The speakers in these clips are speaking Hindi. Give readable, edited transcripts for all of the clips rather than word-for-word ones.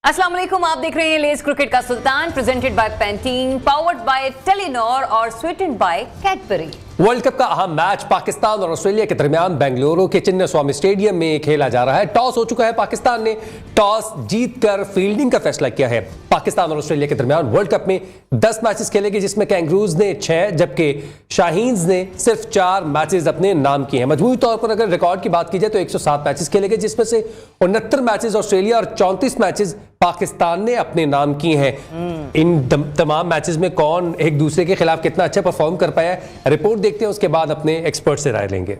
अस्सलाम वालेकुम, आप देख रहे हैं लेज क्रिकेट का सुल्तान, presented by Pantene, powered by Telenor और sweetened by Cadbury. World cup का अहम मैच पाकिस्तान और ऑस्ट्रेलिया के दरमियान बेंगलुरु के चिन्नास्वामी स्टेडियम में खेला जा रहा है। टॉस हो चुका है, पाकिस्तान ने टॉस जीतकर फील्डिंग का फैसला किया है। पाकिस्तान और ऑस्ट्रेलिया के दरमियान वर्ल्ड कप में 10 मैचेस खेले गए, जिसमें कैंगरूज ने 6 जबकि शाहीन्स ने सिर्फ 4 मैचेस अपने नाम किए हैं। मजमूई तौर पर अगर रिकॉर्ड की बात की जाए तो 107 मैचेस खेले गए, जिसमें से 69 मैचेस ऑस्ट्रेलिया और 34 मैचेस पाकिस्तान ने अपने नाम किए हैं। इन तमाम मैचेस में कौन एक दूसरे के खिलाफ कितना अच्छा परफॉर्म कर पाया है, रिपोर्ट देखते हैं, उसके बाद अपने एक्सपर्ट से राय लेंगे।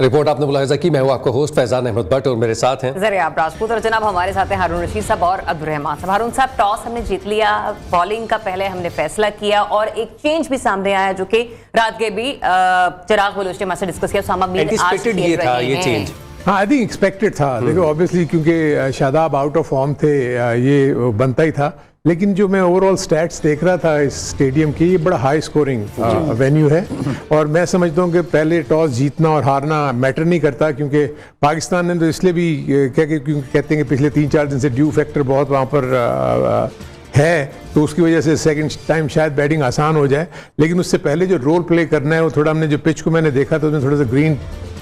रिपोर्ट आपने मुलाहिजा की। मैं हूं आपका होस्ट फैजान अहमद भट्ट और मेरे साथ हैं ज़रिया राजपूत और जनाब हमारे साथ हैं हारून रशीद साहब और अब्दुर्रहमान साहब। हारून साहब, टॉस हमने जीत लिया, बॉलिंग का पहले हमने फैसला किया और एक चेंज भी सामने आया जो कि रात के भी चिराग बलूच ने हमसे डिस्कस किया। उसामा मीर आज खेल रहे हैं। चेंज हाँ, आई थिंक एक्सपेक्टेड था। देखो ऑब्वियसली क्योंकि शादाब आउट ऑफ फॉर्म थे, ये बनता ही था। लेकिन जो मैं ओवरऑल स्टैट्स देख रहा था इस स्टेडियम की, ये बड़ा हाई स्कोरिंग वेन्यू है और मैं समझता हूँ कि पहले टॉस जीतना और हारना मैटर नहीं करता, क्योंकि पाकिस्तान ने तो इसलिए भी क्योंकि कहते हैं कि पिछले 3-4 दिन से ड्यू फैक्टर बहुत वहाँ पर है, तो उसकी वजह से सेकंड टाइम शायद बैटिंग आसान हो जाए। लेकिन उससे पहले जो रोल प्ले करना है वो थोड़ा, हमने जो पिच को मैंने देखा तो उसमें थोड़ा सा ग्रीन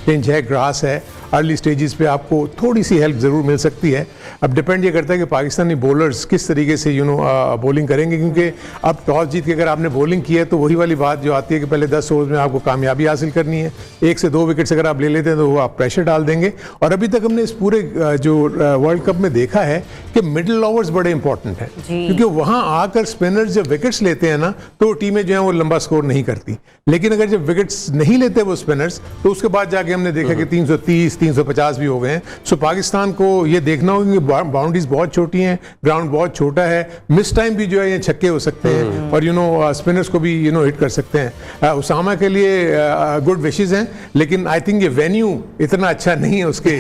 पिंच है, ग्रास है, अर्ली स्टेजेस पे आपको थोड़ी सी हेल्प ज़रूर मिल सकती है। अब डिपेंड ये करता है कि पाकिस्तानी बॉलर्स किस तरीके से बॉलिंग करेंगे, क्योंकि अब टॉस जीत के अगर आपने बॉलिंग की है तो वही वाली बात जो आती है कि पहले 10 ओवर में आपको कामयाबी हासिल करनी है। 1 से 2 विकेट्स अगर आप ले लेते हैं तो वो आप प्रेशर डाल देंगे। और अभी तक हमने इस पूरे जो वर्ल्ड कप में देखा है कि मिडिल ओवर्स बड़े इंपॉर्टेंट हैं, क्योंकि वहाँ आकर स्पिनर्स जब विकेट्स लेते हैं ना तो टीमें जो हैं वो लंबा स्कोर नहीं करती। लेकिन अगर जब विकेट्स नहीं लेते वो स्पिनर्स, तो उसके बाद जाके हमने देखा कि 330-350 भी हो गए हैं। सो पाकिस्तान को ये देखना होगा कि बाउंड्रीज बहुत छोटी हैं, ग्राउंड बहुत छोटा है, मिस टाइम भी जो है ये छक्के हो सकते हैं और स्पिनर्स को भी हिट कर सकते हैं। उसामा के लिए गुड विशेस हैं, लेकिन आई थिंक ये वेन्यू इतना अच्छा नहीं है उसके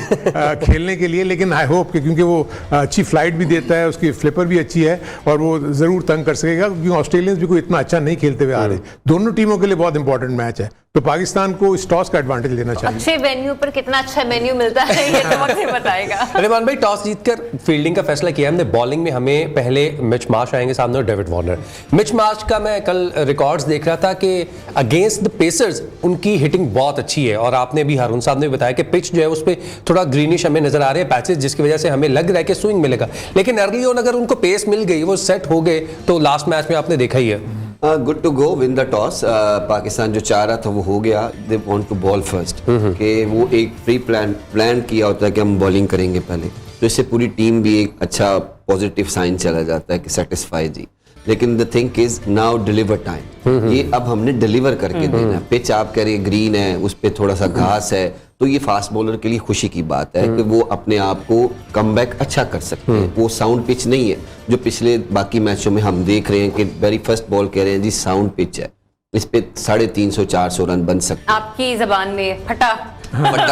खेलने के लिए। लेकिन आई होप कि क्योंकि वो अच्छी फ्लाइट भी देता है, उसकी फ्लिपर भी अच्छी है और वो ज़रूर तंग कर सकेगा, क्योंकि ऑस्ट्रेलियंस भी कोई इतना अच्छा नहीं खेलते हुए आ रहे। दोनों टीमों के लिए बहुत इंपॉर्टेंट मैच है, तो पाकिस्तान को इस टॉस का एडवांटेज लेना चाहिए। अच्छे वेन्यू पर कितना अच्छा मेन्यू मिलता है ये तो वक्त ही बताएगा। रहमान भाई, टॉस जीतकर फील्डिंग का फैसला किया हमने। बॉलिंग में हमें पहले मिच मार्श आएंगे सामने और डेविड वार्नर। मिच मार्श का मैं कल रिकॉर्ड्स देख रहा था कि अगेंस्ट द पेसर्स उनकी हिटिंग बहुत अच्छी है और आपने भी हारून साहब ने बताया कि पिच जो है उस पर थोड़ा ग्रीनिश हमें नजर आ रहे हैं पैचेस, जिसकी वजह से हमें लग रहा है कि स्विंग मिलेगा। लेकिन अर्ली ऑन अगर उनको पेस मिल गई, वो सेट हो गए, तो लास्ट मैच में आपने देखा ही है good to go win the toss. Pakistan जो चाह रहा था वो हो गया। They want to bowl first, कि वो एक प्री प्लान किया होता है कि हम बॉलिंग करेंगे पहले, तो इससे पूरी टीम भी एक अच्छा पॉजिटिव साइन चला जाता है कि सेटिस्फाई जी। लेकिन the thing is now deliver time, ये अब हमने डिलीवर करके देना है। पिच आप कह रहे हैं ग्रीन है, उस पर थोड़ा सा घास है, तो ये फास्ट बॉलर के लिए खुशी की बात है कि वो अपने आप को कमबैक अच्छा कर सकते हैं। वो साउंड पिच नहीं है जो पिछले बाकी मैचों में हम देख रहे हैं कि वेरी फर्स्ट बॉल कह रहे हैं जी साउंड पिच है, इस पे 350-400 रन बन सकते हैं। आपकी जबान में फटा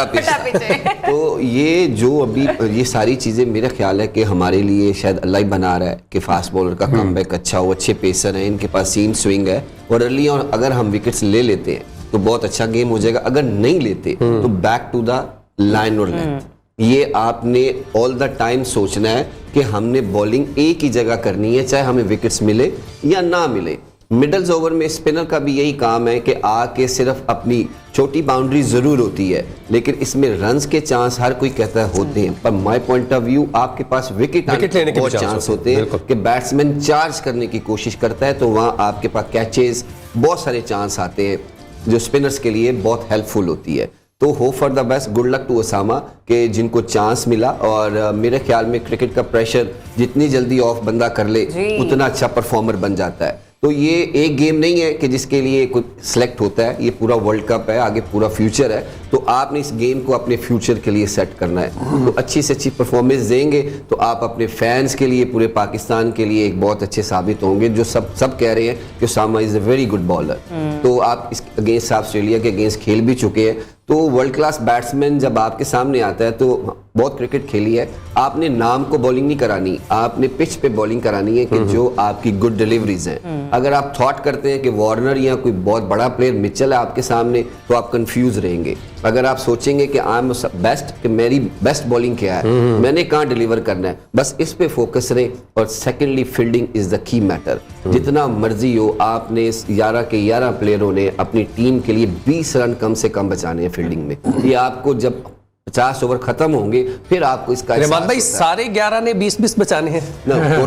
पिच है। तो ये जो अभी ये सारी चीजें मेरा ख्याल है कि हमारे लिए शायद अल्लाह ही बना रहा है कि फास्ट बॉलर का कमबैक अच्छा हो, अच्छे पेसर हैं, इनके पास सीम स्विंग है और अर्ली और अगर हम विकेट्स ले लेते हैं तो बहुत अच्छा गेम हो जाएगा। अगर नहीं लेते तो बैक टू द लाइन और लेंथ। ये आपने ऑल द टाइम सोचना है कि हमने बॉलिंग एक ही जगह करनी है, चाहे हमें विकेट्स मिले या ना मिले। मिडल्स ओवर में स्पिनर का भी यही काम है कि आके सिर्फ अपनी छोटी बाउंड्री जरूर होती है, लेकिन इसमें रन्स के चांस हर कोई कहता है होते हैं, पर माय पॉइंट ऑफ व्यू आपके पास विकेट लेने के बहुत चांस होते हैं कि बैट्समैन चार्ज करने की कोशिश करता है, तो वहां आपके पास कैचेस बहुत सारे चांस आते हैं जो स्पिनर्स के लिए बहुत हेल्पफुल होती है। तो hope for the best, good luck to Osama के जिनको चांस मिला। और मेरे ख्याल में क्रिकेट का प्रेशर जितनी जल्दी ऑफ बंदा कर ले उतना अच्छा परफॉर्मर बन जाता है। तो ये एक गेम नहीं है कि जिसके लिए कुछ सिलेक्ट होता है, ये पूरा वर्ल्ड कप है, आगे पूरा फ्यूचर है, तो आपने इस गेम को अपने फ्यूचर के लिए सेट करना है। तो अच्छी से अच्छी परफॉर्मेंस देंगे तो आप अपने फैंस के लिए, पूरे पाकिस्तान के लिए एक बहुत अच्छे साबित होंगे, जो सब कह रहे हैं कि Osama is a very good bowler. तो आप इस अगेंस्ट ऑस्ट्रेलिया के अगेंस्ट खेल भी चुके हैं, तो वर्ल्ड क्लास बैट्समैन जब आपके सामने आता है तो बहुत क्रिकेट खेली है, आपने नाम को बॉलिंग नहीं करानी, आपने पिच पे बॉलिंग करानी है कि जो आपकी गुड डिलीवरीज हैं। अगर आप थॉट करते हैं कि वार्नर या कोई बहुत बड़ा प्लेयर मिचेल है आपके सामने तो आप कंफ्यूज रहेंगे। अगर आप सोचेंगे कि आई एम बेस्ट, कि मेरी बेस्ट बॉलिंग क्या है, मैंने कहाँ डिलीवर करना है, बस इस पे फोकस रहे। और secondly fielding is the key matter. जितना मर्जी हो, आपने 11 के 11 प्लेयरों ने अपनी टीम के लिए 20 रन कम से कम बचाने हैं फील्डिंग में। ये आपको जब 50 ओवर खत्म होंगे फिर आपको इसका रहमान भाई सारे 11 ने 20-20 बचाने हैं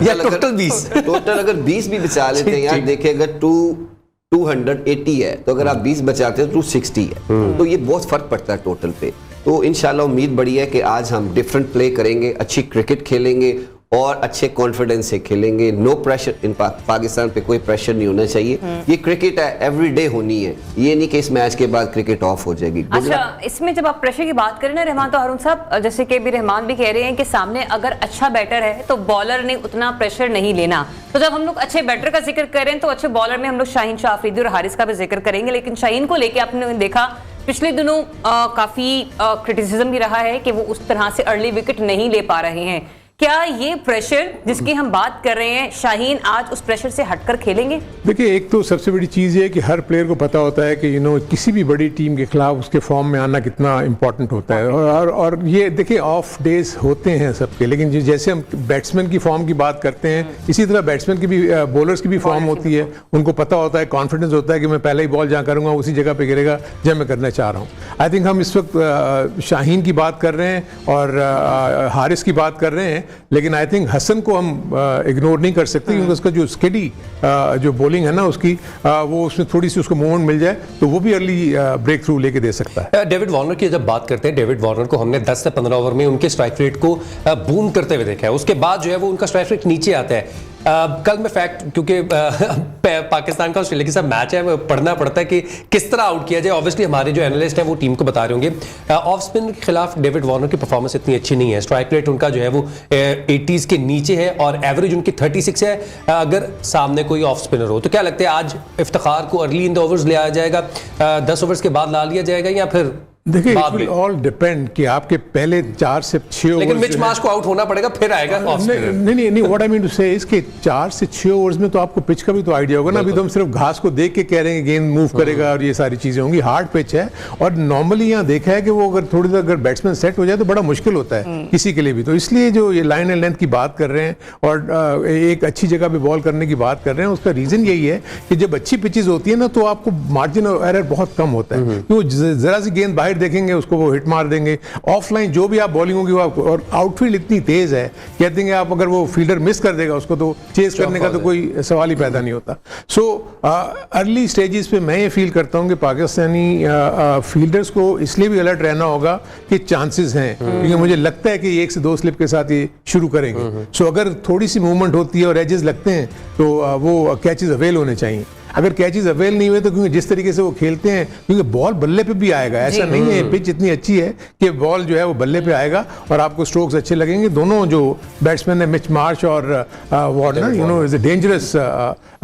या टोटल 20? टोटल अगर 20 भी बचा लेते हैं यार, देखिए अगर 280 है तो अगर आप 20 बचाते हैं तो 260 है, तो ये बहुत फर्क पड़ता है टोटल पे। तो इंशाल्लाह उम्मीद बड़ी है कि आज हम डिफरेंट प्ले करेंगे, अच्छी क्रिकेट खेलेंगे और अच्छे कॉन्फिडेंस से खेलेंगे। नो प्रेशर, इन पाकिस्तान पे कोई प्रेशर नहीं होना चाहिए। ये क्रिकेट है, एवरीडे होनी है, ये नहीं कि इस मैच के बाद क्रिकेट ऑफ हो जाएगी। अच्छा, इसमें जब आप प्रेशर की बात करें ना रहमान, तो हारून साहब जैसे कि भी रहमान भी कह रहे हैं कि सामने अगर अच्छा बैटर है तो बॉलर ने उतना प्रेशर नहीं लेना। तो जब हम लोग अच्छे बैटर का जिक्र करें तो अच्छे बॉलर में हम लोग शाहीन शाह अफरीदी और हारिस का भी जिक्र करेंगे। लेकिन शाहीन को लेके आपने देखा पिछले दिनों काफी क्रिटिसिज्म भी रहा है कि वो उस तरह से अर्ली विकेट नहीं ले पा रहे हैं। क्या ये प्रेशर जिसकी हम बात कर रहे हैं, शाहीन आज उस प्रेशर से हटकर खेलेंगे? देखिए, एक तो सबसे बड़ी चीज़ ये है कि हर प्लेयर को पता होता है कि किसी भी बड़ी टीम के खिलाफ उसके फॉर्म में आना कितना इंपॉर्टेंट होता है। और ये देखिए ऑफ डेज होते हैं सबके, लेकिन जैसे हम बैट्समैन की फॉर्म की बात करते हैं, इसी तरह बैट्समैन की भी, बॉलर्स की भी फॉर्म होती है। उनको पता होता है, कॉन्फिडेंस होता है कि मैं पहले ही बॉल जहाँ करूँगा उसी जगह पर गिरेगा जब मैं करना चाह रहा हूँ। आई थिंक हम इस वक्त शाहीन की बात कर रहे हैं और हारिस की बात कर रहे हैं, लेकिन आई थिंक हसन को हम इग्नोर नहीं कर सकते क्योंकि उसका जो स्टेडी जो बॉलिंग है ना उसकी, वो उसमें थोड़ी सी उसको मूवमेंट मिल जाए तो वो भी अर्ली ब्रेक थ्रू लेके दे सकता है। डेविड वार्नर की जब बात करते हैं, डेविड वार्नर को हमने 10 से 15 ओवर में उनके स्ट्राइक रेट को बूम करते हुए देखा है। उसके बाद जो है वो उनका स्ट्राइक रेट नीचे आता है। कल में फैक्ट, क्योंकि पाकिस्तान का ऑस्ट्रेलिया के साथ मैच है, पढ़ना पड़ता है कि किस तरह आउट किया जाए। ऑब्वियसली हमारे जो एनालिस्ट हैं वो टीम को बता रहे होंगे। ऑफ स्पिन के खिलाफ डेविड वार्नर की परफॉर्मेंस इतनी अच्छी नहीं है। स्ट्राइक रेट उनका जो है वो 80s के नीचे है और एवरेज उनकी 36 है। अगर सामने कोई ऑफ स्पिनर हो तो क्या लगता है आज इफ्तिखार को अर्ली इन द ओवर्स ले आया जाएगा, 10 ओवर्स के बाद ला लिया जाएगा, या फिर देखिए इट विल ऑल डिपेंड कि आपके पहले 4 से 6 ओवर, लेकिन मिच मार्श को आउट होना पड़ेगा फिर आएगा ऑफ स्पिनर। नहीं व्हाट आई मीन टू से इज कि 4 से 6 ओवर्स में तो आपको पिच का भी तो आइडिया होगा ना। अभी तो हम सिर्फ घास को देख के कह रहे हैं गेंद मूव करेगा और ये सारी चीजें होंगी। हार्ड पिच है और नॉर्मली यहाँ देखा है कि वो अगर थोड़ी देर अगर बैट्समैन सेट हो जाए तो बड़ा मुश्किल होता है किसी के लिए भी। तो इसलिए जो ये लाइन एंड लेंथ की बात कर रहे हैं और एक अच्छी जगह पे बॉल करने की बात कर रहे हैं, उसका रीजन यही है कि जब अच्छी पिचेज होती है ना तो आपको मार्जिन ऑफ एरर बहुत कम होता है। तो जरा सी गेंद बाहर देखेंगे उसको वो हिट मार देंगे। ऑफलाइन जो भी आप बॉलिंग होगी वो आपको, और आउटफील्ड इतनी तेज है कहते हैं आप अगर वो फील्डर मिस कर देगा उसको तो चेस करने का तो कोई सवाल ही पैदा नहीं होता। सो अर्ली स्टेजेस पे मैं ये फील करता हूँ कि पाकिस्तानी फील्डर्स को इसलिए भी अलर्ट रहना होगा कि चांसेस हैं, क्योंकि मुझे लगता है कि 1 से 2 स्लिप के साथ ये शुरू करेंगे। सो अगर थोड़ी सी मूवमेंट होती है और एजेस लगते हैं तो वो कैचेस अवेल होने चाहिए। अगर कैचेस अवेल नहीं हुए तो क्योंकि जिस तरीके से वो खेलते हैं, क्योंकि बॉल बल्ले पे भी आएगा, ऐसा नहीं है, पिच इतनी अच्छी है कि बॉल जो है वो बल्ले पे आएगा और आपको स्ट्रोक्स अच्छे लगेंगे। दोनों जो बैट्समैन है मिच मार्श और Warner, is dangerous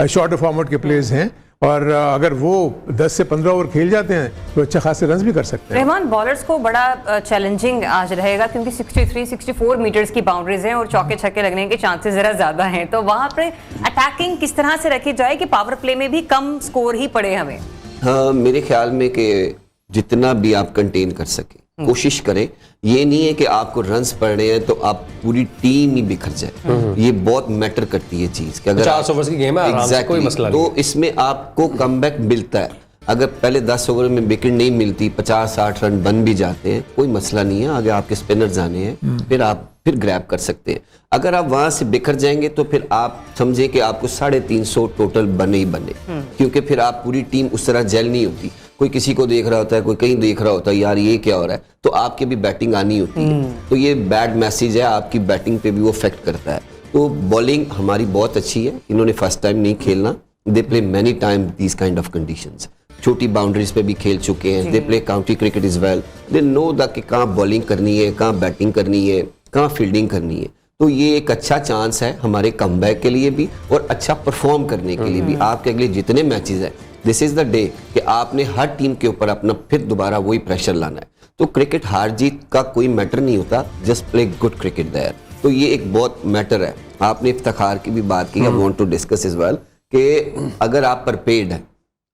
shorter format के प्लेयर्स हैं और अगर वो 10 से 15 ओवर खेल जाते हैं तो अच्छा खासे रन भी कर सकते हैं। रहमान, बॉलर्स को बड़ा चैलेंजिंग आज रहेगा क्योंकि 63-64 मीटर्स की बाउंड्रीज हैं और चौके छक्के लगने के चांसेस जरा ज्यादा हैं। तो वहां पर अटैकिंग किस तरह से रखी जाए कि पावर प्ले में भी कम स्कोर ही पड़े हमें? हाँ, मेरे ख्याल में कि जितना भी आप कंटेन कर सके कोशिश करें। ये नहीं है कि आपको रन्स पड़ रहे हैं तो आप पूरी टीम ही बिखर जाए। ये बहुत मैटर करती है चीज कि अगर 50 ओवर्स की गेम है, आराम से कोई मसला नहीं। तो इसमें आपको कमबैक मिलता है। अगर पहले 10 ओवर में विकेट नहीं मिलती, 50-60 रन बन भी जाते हैं, कोई मसला नहीं है। आगे आपके स्पिनर्स आने हैं, फिर आप ग्रैब कर सकते हैं। अगर आप वहां से बिखर जाएंगे तो फिर आप समझे कि आपको 350 टोटल बने ही बने, क्योंकि फिर आप पूरी टीम उस तरह जेल नहीं होती। कोई किसी को देख रहा होता है, कोई कहीं देख रहा होता है, यार ये क्या हो रहा है, तो आपकी भी बैटिंग आनी होती है। तो ये बैड मैसेज है, आपकी बैटिंग पे भी वो इफेक्ट करता है। तो बॉलिंग हमारी बहुत अच्छी है, इन्होंने फर्स्ट टाइम नहीं खेलना। They play many time these kind of conditions. छोटी बाउंड्रीज पे भी खेल चुके हैं। They play county cricket is well. They know the कि कहाँ बॉलिंग करनी है, कहाँ बैटिंग करनी है, कहाँ फील्डिंग करनी है। तो ये एक अच्छा चांस है हमारे कमबैक के लिए भी और अच्छा परफॉर्म करने के लिए भी। आपके अगले जितने मैचेस हैं दिस इज द डे कि आपने हर टीम के ऊपर अपना फिर दोबारा वही प्रेशर लाना है। तो क्रिकेट हार जीत का कोई मैटर नहीं होता, just play good cricket there. तो ये एक बहुत मैटर है। आपने इफ्तिखार की भी बात की, I want to discuss is well कि अगर आप प्रिपेयर्ड हैं,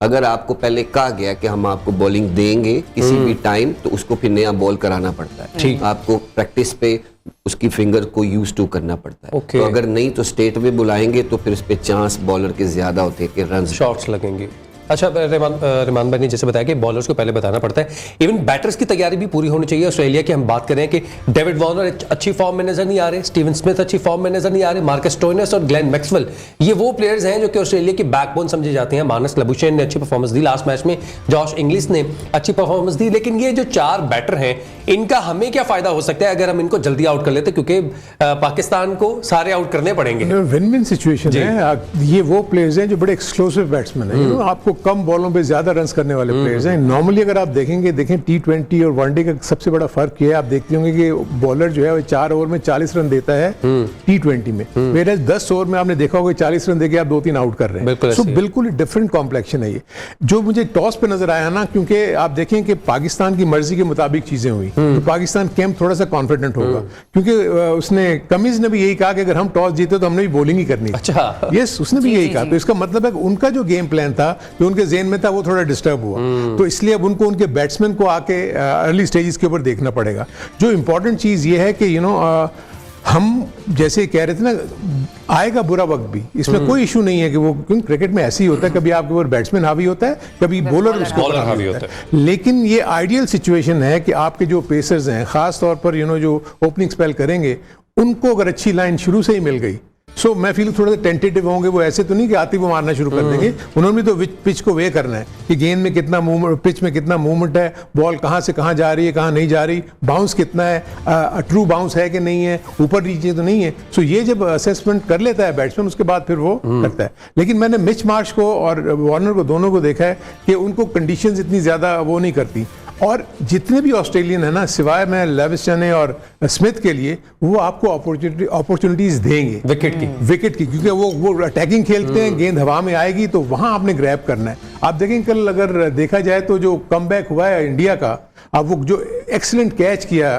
अगर आपको पहले कहा गया कि हम आपको बॉलिंग देंगे किसी भी टाइम, तो उसको फिर नया बॉल कराना पड़ता है। आपको प्रैक्टिस पे उसकी फिंगर को यूज टू करना पड़ता है। तो अगर नहीं तो स्टेट में बुलाएंगे तो फिर उस पे चांस बॉलर के ज्यादा होते हैं कि रन शॉट्स लगेंगे। अच्छा, रहमान भाई ने जैसे बताया कि बॉलर्स को पहले बताना पड़ता है, इवन बैटर्स की तैयारी भी पूरी होनी चाहिए। ऑस्ट्रेलिया की हम बात करें कि डेविड वार्नर अच्छी फॉर्म में नजर नहीं आ रहे, स्टीवन स्मिथ अच्छी फॉर्म में नजर नहीं आ रहे, मार्कस स्टोइनिस और ग्लेन मैक्सवेल ये वो प्लेयर्स हैं जो कि ऑस्ट्रेलिया की बैकबोन समझे जाते हैं। मार्नस लाबुशेन ने अच्छी परफॉर्मेंस दी लास्ट मैच में, जॉश इंग्लिश ने अच्छी परफॉर्मेंस दी, लेकिन ये जो 4 बैटर हैं इनका हमें क्या फायदा हो सकता है अगर हम इनको जल्दी आउट कर लेते, क्योंकि पाकिस्तान को सारे आउट करने पड़ेंगे। विन विन सिचुएशन है। ये वो प्लेयर्स हैं जो बड़े एक्सक्लूसिव बैट्समैन हैं, आपको कम बॉलों पे ज्यादा रन करने वाले प्लेयर्स हैं। नॉर्मली अगर आप देखें T20 और वनडे का सबसे बड़ा फर्क ये है, आप देखते होंगे कि बॉलर जो है वो 4 ओवर में 40 रन देता है T20 में, मेरे 10 ओवर में आपने देखा होगा 40 रन देके आप 2-3 आउट कर रहे हैं। सो बिल्कुल डिफरेंट कॉम्प्लेक्शन है ये। जो मुझे टॉस पे नजर आया ना, क्योंकि आप देखें कि पाकिस्तान की मर्जी के मुताबिक चीजें हुई, तो पाकिस्तान कैंप थोड़ा सा कॉन्फिडेंट होगा, क्योंकि उसने कमिंस ने भी यही कहा कि अगर हम टॉस जीते तो हमने भी बॉलिंग ही करनी। अच्छा, यस, उसने भी यही कहा। तो इसका मतलब है कि उनका जो गेम प्लान था, जो उनके जेहन में था, वो थोड़ा डिस्टर्ब हुआ। तो इसलिए अब उनको उनके बैट्समैन को आके अर्ली स्टेजेस के ऊपर देखना पड़ेगा। जो इंपॉर्टेंट चीज ये है कि हम जैसे कह रहे थे ना, आएगा बुरा वक्त भी, इसमें कोई इशू नहीं है कि वो, क्योंकि क्रिकेट में ऐसे ही होता है, कभी आपके ऊपर बैट्समैन हावी होता है, कभी बॉलर उसके ऊपर हावी होता है। लेकिन ये आइडियल सिचुएशन है कि आपके जो पेसर्स हैं, खास तौर पर जो ओपनिंग स्पेल करेंगे, उनको अगर अच्छी लाइन शुरू से ही मिल गई, सो मैं फील थोड़ा सा टेंटेटिव होंगे। वो ऐसे तो नहीं कि आती वो मारना शुरू कर देंगे, उन्होंने भी तो पिच को वे करना है कि गेंद में कितना मूवमेंट, पिच में कितना मूवमेंट है, बॉल कहाँ से कहाँ जा रही है, कहाँ नहीं जा रही, बाउंस कितना है, ट्रू बाउंस है कि नहीं है, ऊपर नीचे तो नहीं है। सो ये जब असेसमेंट कर लेता है बैट्समैन, उसके बाद फिर वो करता है। लेकिन मैंने मिच मार्श को और वार्नर को दोनों को देखा है कि उनको कंडीशंस इतनी ज्यादा वो नहीं करती, और जितने भी ऑस्ट्रेलियन है ना, सिवाय मैं लेविस्टन और स्मिथ के लिए, वो आपको अपॉर्चुनिटीज देंगे विकेट की, क्योंकि वो अटैकिंग खेलते हैं, गेंद हवा में आएगी तो वहां आपने ग्रैब करना है। आप देखें कल अगर देखा जाए तो जो कमबैक हुआ है इंडिया का, अब वो जो एक्सीलेंट कैच किया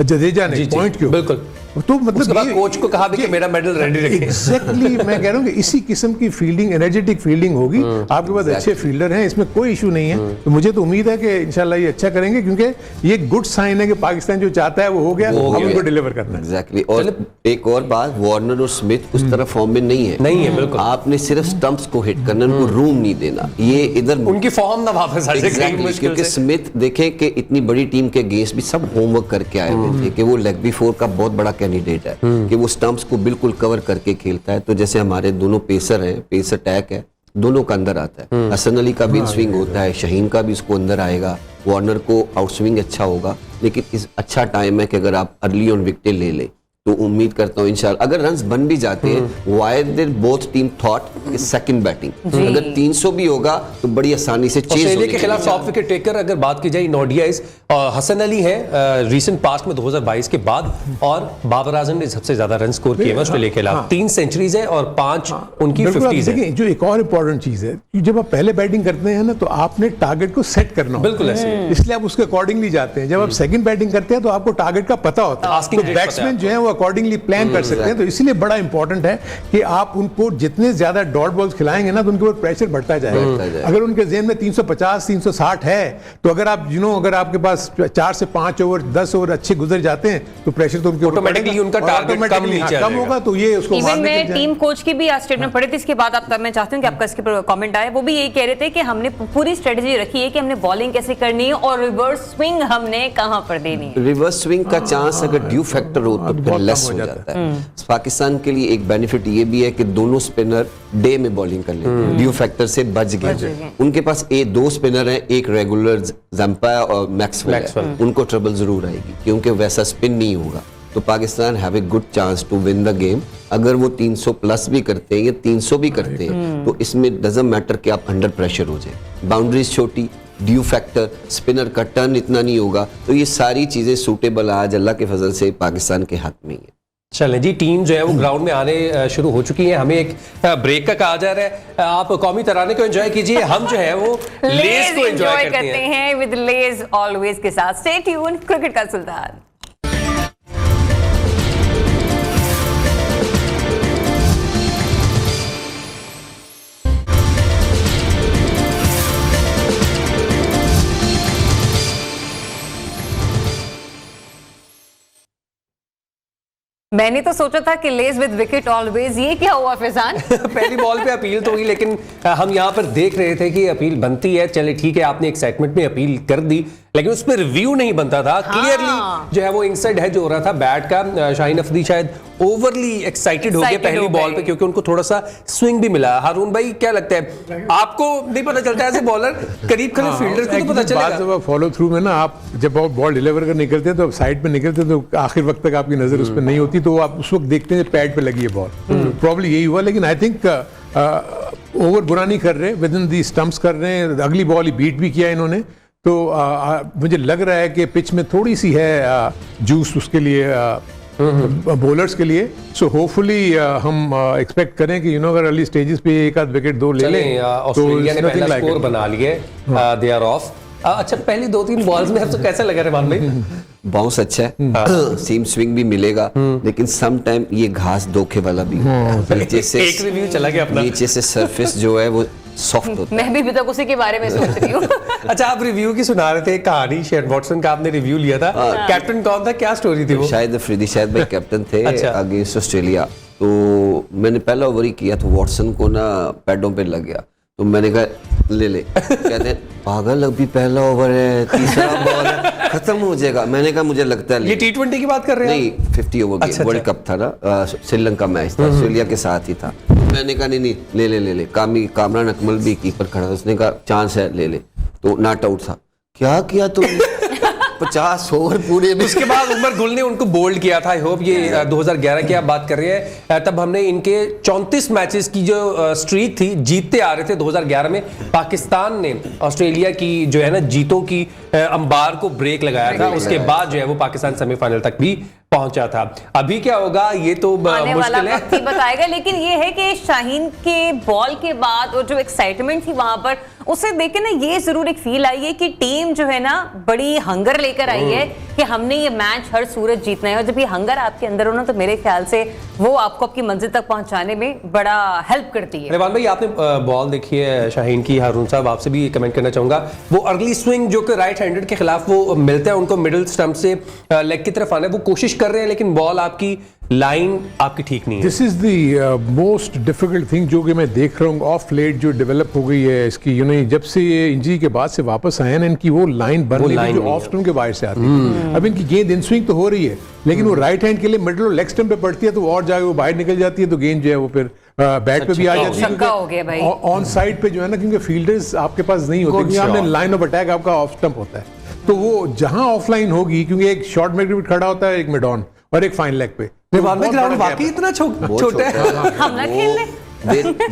जडेजा ने पॉइंट के ऊपर, तो मतलब कोच को कहा भी कि मेरा मेडल रेडी रखिए। एग्जैक्टली मैं कह रहा हूँ कि इसी किस्म की फील्डिंग, एनर्जेटिक फील्डिंग होगी। आपके पास अच्छे फील्डर हैं, इसमें कोई इशू नहीं है। तो मुझे तो उम्मीद है कि इंशाल्लाह ये अच्छा करेंगे, क्योंकि ये गुड साइन है कि पाकिस्तान जो चाहता है वो हो गया, अब उनको डिलीवर करना है। एग्जैक्टली। और एक और बात, वार्नर और स्मिथ उस तरह फॉर्म में नहीं है बिल्कुल। आपने सिर्फ स्टंप्स को हिट करना, उनको रूम नहीं देना, ये इधर उनकी फॉर्म ना वापस आ जाए। क्योंकि स्मिथ देखें कि इतनी बड़ी टीम के अगेंस्ट भी सब होमवर्क करके आए हुए थे कि वो लेग बी 4 का बहुत बड़ा कैंडिडेट है, कि वो स्टंप्स को बिल्कुल कवर करके खेलता है। तो जैसे हमारे दोनों पेसर हैं, पेस अटैक है, दोनों का अंदर आता है। हसन अली का भी स्विंग होता है, शहीन का भी उसको अंदर आएगा, वार्नर को आउट स्विंग अच्छा होगा। लेकिन इस अच्छा टाइम है कि अगर आप अर्ली ऑन विकेट ले लें, तो उम्मीद करता हूं इंशाल्लाह अगर रन्स बन भी जाते हैं, why their both team thought कि सेकंड बैटिंग अगर 300 भी होगा तो बड़ी आसानी से चेज ऑस्ट्रेलिया के खिलाफ टॉप विकेट टेकर अगर बात की जाए इन ओडीआईज, हसन अली है रीसेंट पास्ट में 2022 के बाद, और बाबर आजम ने सबसे ज्यादा रन स्कोर किए हैं ऑस्ट्रेलिया के खिलाफ। 3 सेंचुरीज है और 5 उनकी 50s है। जो एक और इंपॉर्टेंट चीज है, जब आप पहले बैटिंग करते हैं ना, तो आपने टारगेट को सेट करना होता है, बिल्कुल ऐसे, इसलिए आप उसके अकॉर्डिंगली जाते हैं। जब आप सेकंड बैटिंग करते हैं तो आपको टारगेट का पता होता है, तो बैट्समैन जो है वो अकॉर्डिंगली प्लान कर सकते हैं। तो इसलिए बड़ा इंपॉर्टेंट है कि आप उनको जितने ज्यादा डॉट बॉल्स खिलाएंगे ना, तो उनके ऊपर प्रेशर बढ़ता जाएगा। अगर उनके जेहन में 350 360 है, तो अगर आप अगर आपके पास 4 से 5 ओवर 10 ओवर अच्छे गुजर जाते हैं, तो प्रेशर तो उनके ऑटोमेटिकली उनका टारगेट कम होगा, तो ये उसको इवन मैं टीम कोच की भी आज स्टेटमेंट पढ़ी थी, इसके बाद आप, मैं चाहती हूँ कि आपका इसके पर कमेंट आए। वो भी यही कह रहे थे कि हमने पूरी स्ट्रेटजी रखी है कि हमने बॉलिंग कैसे करनी है और रिवर्स स्विंग हमने कहां पर देनी है। रिवर्स स्विंग का चांस अगर ड्यू फैक्टर हो तो फिर लेस हो जाता है। पाकिस्तान के लिए एक बेनिफिट ये भी है कि दोनों स्पिनर डे में बॉलिंग कर लेते हैं, ड्यू फैक्टर से बच गए। उनके पास 2 स्पिनर हैं, एक रेगुलर जंपायर और मैक्सवेल, उनको ट्रबल जरूर आएगी क्योंकि वैसा स्पिन नहीं होगा। तो Pakistan have a good chance to win the game. अगर वो 300 प्लस भी करते हैं या 300 भी करते हैं, तो इसमें डजंट मैटर कि आप अंडर प्रेशर हो जाए। बाउंड्रीज छोटी, ड्यू फैक्टर, स्पिनर का टर्न इतना नहीं होगा, तो ये सारी चीजें सूटेबल आज अल्लाह के फजल से पाकिस्तान के हाथ में ही है। चलें जी, टीम जो है वो ग्राउंड में आने शुरू हो चुकी है। हमें एक ब्रेक का कहा जा रहा है। आप कौमी तराने को एंजॉय कीजिए, हम जो है वो लेज को एंजॉय करते हैं विद लेज ऑलवेज के साथ। स्टे ट्यून, क्रिकेट का सुल्तान। मैंने तो सोचा था कि लेज विद विकेट ऑलवेज, ये क्या हुआ फैजान? पहली बॉल पे अपील तो हुई, लेकिन हम यहाँ पर देख रहे थे कि अपील बनती है। चले ठीक है, आपने एक्साइटमेंट में अपील कर दी, लेकिन उस पर रिव्यू नहीं बनता था। क्लियरली जो है वो इनसाइड है जो हो रहा था बैट का। शाहीन अफरीदी शायद ओवरली एक्साइटेड हो गए पहली बॉल पे, क्योंकि उनको थोड़ा सा स्विंग भी मिला। हारून भाई क्या लगता है आपको? नहीं पता चलता है एज ए बॉलर, करीब खड़े फील्डर्स को तो पता चलेगा। फॉलो थ्रू में ना, आप जब बॉल डिलीवर कर निकलते हैं तो साइड पे निकलते हैं तो आखिर वक्त तक आपकी नजर उस पर नहीं होती, तो आप उस वक्त देखते हैं पैड पे लगी है बॉल। प्रॉब्लम यही हुआ, लेकिन आई थिंक ओवर बुरा नहीं कर रहे, विद इन दी स्टंप्स कर रहे हैं। अगली बॉल ही बीट भी किया इन्होंने, तो मुझे लग रहा है कि पिच में थोड़ी सी है जूस उसके लिए, बॉलर्स के लिए। सो होपफुली हम एक्सपेक्ट करें कि अगर अर्ली स्टेजेस पे एक आध विकेट दो ले लें। ऑस्ट्रेलिया ने पहला स्कोर बना लिए, दे आर ऑफ। अच्छा, पहली 2-3 बॉल्स में तो कैसा लगा रहमान भाई? बाउंस अच्छा है, सीम स्विंग भी मिलेगा, लेकिन सम टाइम ये घास धोखे वाला भी नीचे से एक रिव्यू चला गया अपना। नीचे से सरफेस जो है वो सॉफ्ट होता है। मैं भी अभी तक उसी के बारे में सोच रही हूँ। अच्छा, आप रिव्यू की सुना रहे थे कहानी, शेन वॉटसन का आपने रिव्यू लिया था। कैप्टन कौन था, क्या स्टोरी थी वो? शायद अफरीदी, शायद भाई कैप्टन थे अगेंस्ट ऑस्ट्रेलिया। तो मैंने पहला ओवर ही किया तो वॉटसन को ना पैडों पे लग गया, तो मैंने कहा ले ले। कहते हैं पागल, अभी पहला ओवर है, तीसरा बॉल है, खत्म हो जाएगा। मैंने कहा मुझे लगता है ये T20 की बात कर रहे हैं? नहीं, 50 ओवर गेम, वर्ल्ड कप था ना, श्रीलंका मैच था, ऑस्ट्रेलिया के साथ ही था। मैंने कहा नहीं ले ले ले ले। कामरान अकमल भी कीपर खड़ा था, उसने कहा चांस है ले ले, तो नॉट आउट था। क्या किया तुमने? 50 ओवर पूरे में। उसके बाद उमर गुल ने उनको बोल्ड किया था। आई होप ये 2011 की आप बात कर रहे हैं, तब हमने इनके 34 मैचेस की जो स्ट्रीक थी, जीतते आ रहे थे। 2011 में पाकिस्तान ने ऑस्ट्रेलिया की जो है ना जीतों की अंबार को ब्रेक लगाया था। उसके बाद जो है वो पाकिस्तान सेमीफाइनल तक भी पहुंचा था। अभी क्या होगा ये तो मुश्किल है, वक्त बताएगा। लेकिन ये है कि शाहीन के बॉल के बाद और जो एक्साइटमेंट थी वहां पर, उसे देख के ना ये जरूर एक फील आई है कि टीम जो है ना बड़ी हंगर लेकर आई है कि हमने ये मैच हर सूरत जीतना है। और जब ये हंगर आपके अंदर हो ना, तो मेरे ख्याल से वो आपको आपकी मंजिल तक पहुंचाने में बड़ा हेल्प करती है। रहमान भाई, आपने बॉल देखी है शाहीन की। हारून साहब, आपसे भी कमेंट करना चाहूंगा। वो अर्ली स्विंग जो कि राइट हैंडेड के खिलाफ वो मिलता है उनको, मिडिल स्टंप से लेग की तरफ आने वो कोशिश कर रहे हैं, लेकिन बॉल आपकी लाइन आपकी ठीक नहीं है। This is the most difficult thing जो कि मैं देख रहा हूँ ऑफ लेट जो डेवलप हो गई है इसकी। जब से ये इंजरी के बाद से वापस आए ना, इनकी वो लाइन बन रही है जो ऑफ स्टंप के बाहर से आती है। अब इनकी गेंद इन स्विंग तो हो रही है, लेकिन वो राइट हैंड के लिए मिडिल और लेग स्टंप पे पड़ती है, तो और जाके वो बाहर निकल जाती है, तो गेंद जो है वो फिर बैट पे भी आ जाती है ऑन साइड पे जो है ना, क्योंकि फील्डर्स आपके पास नहीं होते, क्योंकि आपने लाइन ऑफ अटैक आपका ऑफ स्टंप होता है। तो वो जहां ऑफलाइन होगी, क्योंकि एक शॉर्ट मिड खड़ा होता है, एक मिड ऑन और एक फाइन लेग पे। ग्राउंड वाकई इतना छोटा है। हम ना खेलने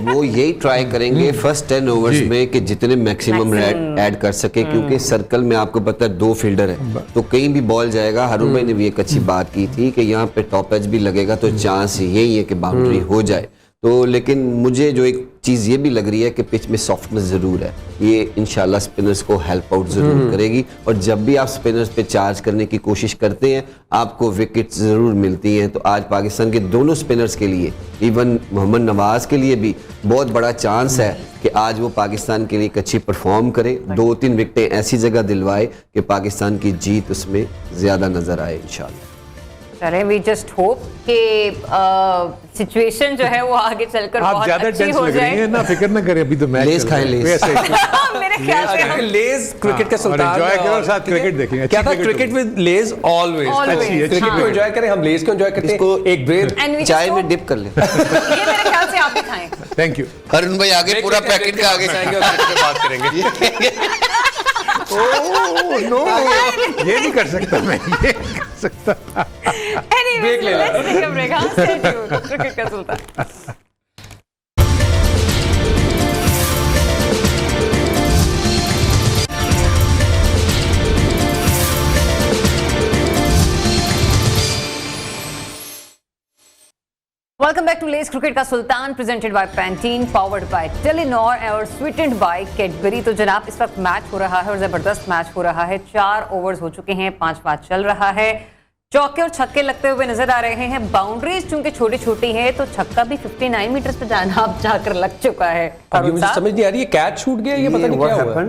वो यही ट्राई करेंगे फर्स्ट 10 ओवर्स में कि जितने मैक्सिमम ऐड कर सके, क्योंकि सर्कल में आपको पता है 2 फील्डर है, तो कहीं भी बॉल जाएगा। हारून भाई ने भी एक अच्छी बात की थी कि यहाँ पे टॉप एज भी लगेगा, तो चांस यही है कि बाउंड्री हो जाए। तो लेकिन मुझे जो एक चीज़ ये भी लग रही है कि पिच में सॉफ्टनेस ज़रूर है, ये इंशाल्लाह स्पिनर्स को हेल्प आउट ज़रूर करेगी। और जब भी आप स्पिनर्स पे चार्ज करने की कोशिश करते हैं, आपको विकेट ज़रूर मिलती हैं। तो आज पाकिस्तान के दोनों स्पिनर्स के लिए, इवन मोहम्मद नवाज के लिए भी बहुत बड़ा चांस है कि आज वो पाकिस्तान के लिए एक अच्छी परफॉर्म करे, 2-3 विकेटें ऐसी जगह दिलवाए कि पाकिस्तान की जीत उसमें ज़्यादा नज़र आए इंशाल्लाह। चलें, वी जस्ट होप कि सिचुएशन जो है वो आगे चलकर बहुत अच्छी हो जाए। ना फिक्र ना करें, अभी तो मैच लेस खाएं, लेस। मेरे ख्याल से लेज क्रिकेट का सुल्तान, एंजॉय करो, साथ क्रिकेट देखेंगे। क्या था cricket with Lay's always. Cricket को एंजॉय करें, हम लेज को एंजॉय करते हैं। एक ब्रेड चाय में डिप कर ले। ये मेरे ख्याल से आप भी खाएं। थैंक यू अरुण भाई, आगे पूरा पैकेट का आगे जाएंगे और क्रिकेट पे बात करेंगे। नो, ये नहीं कर सकता मैं, ये कर सकता। Anyways, let's take a break. हाँ, stay tuned. क्रिकेट का सुल्तान। Welcome back to Lay's cricket का सुल्तान presented by Pantene powered by Telenor और स्वीटेंड बाय कैडबरी। तो जनाब इस वक्त मैच हो रहा है और जबरदस्त मैच हो रहा है। 4 ओवर्स हो चुके हैं, 5 मैच चल रहा है। चौके और छक्के लगते हुए नजर आ रहे हैं। बाउंड्रीज चूंकि छोटी छोटी है तो छक्का भी 59 मीटर पे जाकर लग चुका है। अभी मुझे समझ नहीं आ रही है, कैच छूट गया, ये पता नहीं क्या हुआ।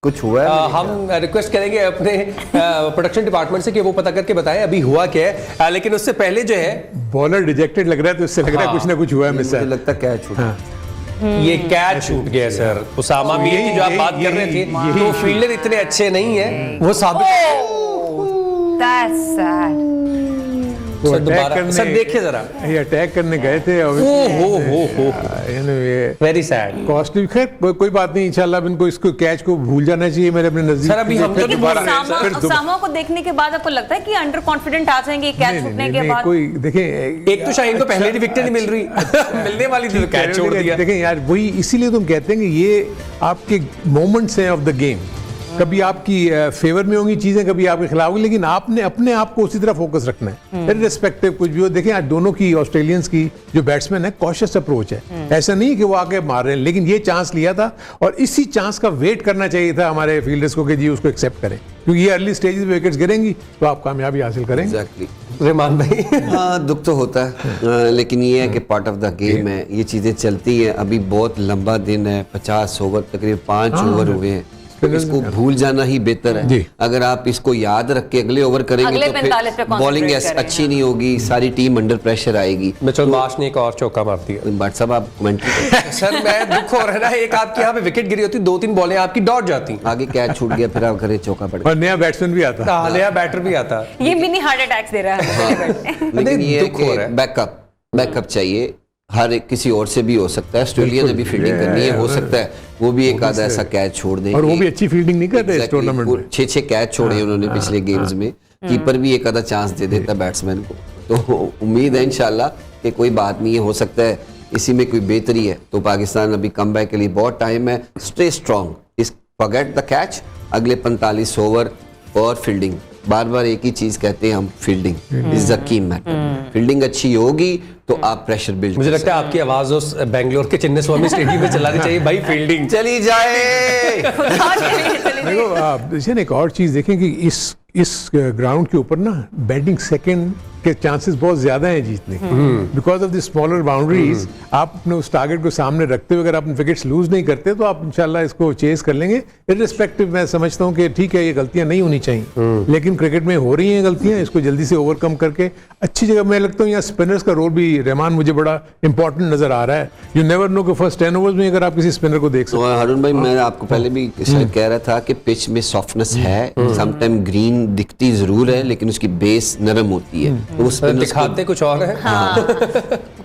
कुछ हुआ है? हम रिक्वेस्ट करेंगे अपने प्रोडक्शन डिपार्टमेंट से कि वो पता करके बताएं अभी हुआ क्या है। लेकिन उससे पहले जो है बॉलर रिजेक्टेड लग रहा है, तो इससे लग रहा है कुछ ना कुछ हुआ है मिस। मुझे लगता है कैच छूटा। ये कैच छूट गया सर। उसामा मीर की जो आप बात कर रहे थे, तो फील्डर इतने अच्छे नहीं है, वो साबित That's sad. सर दोबारा सर देखिए जरा, ये अटैक करने गए थे। Very sad. कॉस्टली, खैर कोई बात नहीं, इंशाल्लाह इनको इसको कैच को भूल जाना चाहिए मेरे अपने नजदीक। सर अभी हम तो दोबारा उसामा को देखने के बाद आपको लगता है कि अंडर कॉन्फिडेंट आ जाएंगे कैच छूटने के बाद? कोई देखें, एक तो शाहीन को पहले ही विकेट नहीं मिल रही, मिलने वाली थी तो कैच छोड़ दिया। देखें यार, वही इसीलिए तुम कहते हैं कि ये आपके मोमेंट्स हैं ऑफ द गेम। कभी आपकी फेवर में होंगी चीजें, कभी आपके खिलाफ होंगी, लेकिन आपने अपने आप को उसी तरह फोकस रखना है, इररिस्पेक्टिव कुछ भी हो। देखें आज दोनों की, ऑस्ट्रेलियंस की जो बैट्समैन है, कॉशियस अप्रोच है। ऐसा नहीं कि वो आके मार रहे हैं, लेकिन ये चांस लिया था और इसी चांस का वेट करना चाहिए था हमारे फील्डर्स को कि जी उसको एक्सेप्ट करें, क्योंकि ये अर्ली स्टेजेस में विकेट्स गिरेंगी तो आप कामयाबी हासिल करेंगे। एग्जैक्टली। रहमान भाई, हाँ दुख तो होता है, लेकिन ये है कि पार्ट ऑफ द गेम है, ये चीजें चलती हैं। अभी बहुत लंबा दिन है, 50 ओवर, तकरीबन 5 ओवर हुए हैं, तो इसको भूल जाना ही बेहतर है। अगर आप इसको याद रख के अगले ओवर करेंगे तो फिर बॉलिंग अच्छी नहीं होगी, सारी टीम अंडर प्रेशर आएगी। मिचेल मार्श ने एक और चौका मार दिया। बट साहब आप कमेंट्री सर मैं दुख हो रहा है, एक आपके यहाँ पे विकेट गिरी होती, 2-3 बॉलें आपकी डॉट जाती, आगे कैच छूट गया, फिर आप करे चौका पड़ गया और नया बैट्समैन भी आता, नया बैटर भी आता। ये मिनी हार्ट अटैक्स दे रहा है। लेकिन ये है कि बैकअप चाहिए। हर एक किसी और से भी हो सकता है, ऑस्ट्रेलिया ने भी फील्डिंग करनी है, हो सकता है वो भी एक आधा ऐसा कैच छोड़ दें, और वो भी अच्छी फील्डिंग नहीं करते इस टूर्नामेंट में। 6 कैच छोड़े उन्होंने पिछले गेम्स में। कीपर भी एक आधा चांस दे देता बैट्समैन को, तो उम्मीद है इंशाल्लाह कि कोई बात नहीं है, हो सकता है इसी में कोई बेहतरी है। तो पाकिस्तान अभी कमबैक के लिए बहुत टाइम है। स्टे स्ट्रांग, इस फॉरगेट द कैच, अगले 45 ओवर और फील्डिंग। बार बार एक ही चीज कहते हैं हम, fielding is the key matter. Fielding अच्छी होगी तो आप प्रेशर बिल्ड। मुझे लगता है आपकी आवाज उस बेंगलोर के चिन्नस्वामी स्टेडियम में चलानी चाहिए, भाई फील्डिंग चली जाए। देखो एक और चीज देखें कि इस ग्राउंड के ऊपर ना बैटिंग सेकंड के चांसेस बहुत ज्यादा हैं जीतने के, because of the smaller boundaries. आप अपने उस टारगेट को सामने रखते हुए अगर आप विकेट्स लूज नहीं करते तो आप इंशाल्लाह इसको चेस कर लेंगे। इररिस्पेक्टिव मैं समझता हूं कि ठीक है ये गलतियां नहीं होनी चाहिए, लेकिन क्रिकेट में हो रही हैं गलतियां, इसको जल्दी से ओवरकम करके अच्छी जगह। मैं लगता हूँ यहाँ स्पिनर्स का रोल भी रहमान मुझे बड़ा इंपॉर्टेंट नजर आ रहा है। यू नेवर नो कि फर्स्ट 10 ओवर्स में अगर आप किसी स्पिनर को देख सकते हैं। हारून भाई मैं आपको पहले भी शायद कह रहा था कि पिच में सॉफ्टनेस है, समटाइम ग्रीन दिखती जरूर है लेकिन उसकी बेस नरम होती है, तो वो स्पिनर्स दिखाते कुछ और है।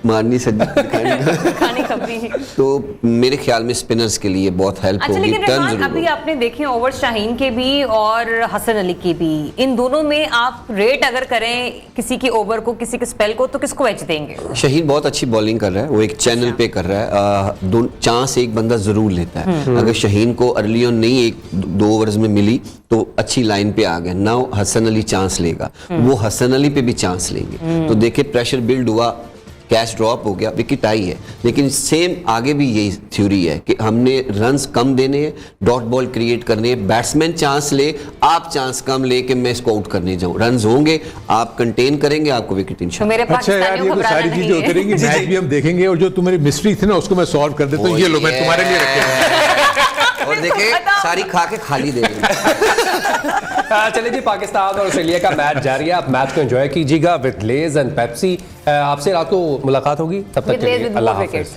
मारनी दिखानी खबरी। तो मेरे ख्याल में स्पिनर्स के लिए बहुत हेल्प होगी। लेकिन रहमान अभी आपने देखे ओवर शाहीन के भी और हसन अली के भी, इन दोनों में आप रेट अगर करें किसी की ओवर को, किसी के स्पेल को, तो किसको एज देंगे? शाहीन बहुत अच्छी बॉलिंग कर रहा है, वो एक चैनल पे कर रहा है। दो चांस एक बंदा जरूर लेता है। अगर शाहीन को अर्ली ऑन नहीं 1-2 ओवर्स में मिली तो अच्छी लाइन पे आ गया, नाउ हसन अली चांस लेगा, वो हसन अली पे भी चांस लेंगे। तो देखे प्रेशर बिल्ड हुआ, कैच ड्रॉप हो गया, विकेट आई है। लेकिन सेम आगे भी यही थ्योरी है कि हमने रन्स कम देने हैं, डॉट बॉल क्रिएट करने हैं, बैट्समैन चांस ले, आप चांस कम ले कि मैं इसको आउट करने जाऊं। रन्स होंगे, आप कंटेन करेंगे, आपको विकेट इंशाल्लाह। अच्छा यार, ये तो सारी चीजें होती रहेंगी, मैच भी हम देखेंगे, और जो तुम्हारी मिस्ट्री थी ना उसको मैं सॉल्व कर देता हूँ। ये लो मैं तुम्हारे लिए रखे और देखे सारी खा के खाली दे चलिए जी, पाकिस्तान और ऑस्ट्रेलिया का मैच जारी है। आप मैच को एंजॉय कीजिएगा विद लेज एंड पेप्सी। आपसे रात को मुलाकात होगी, तब तक के लिए अल्लाह हाफिज।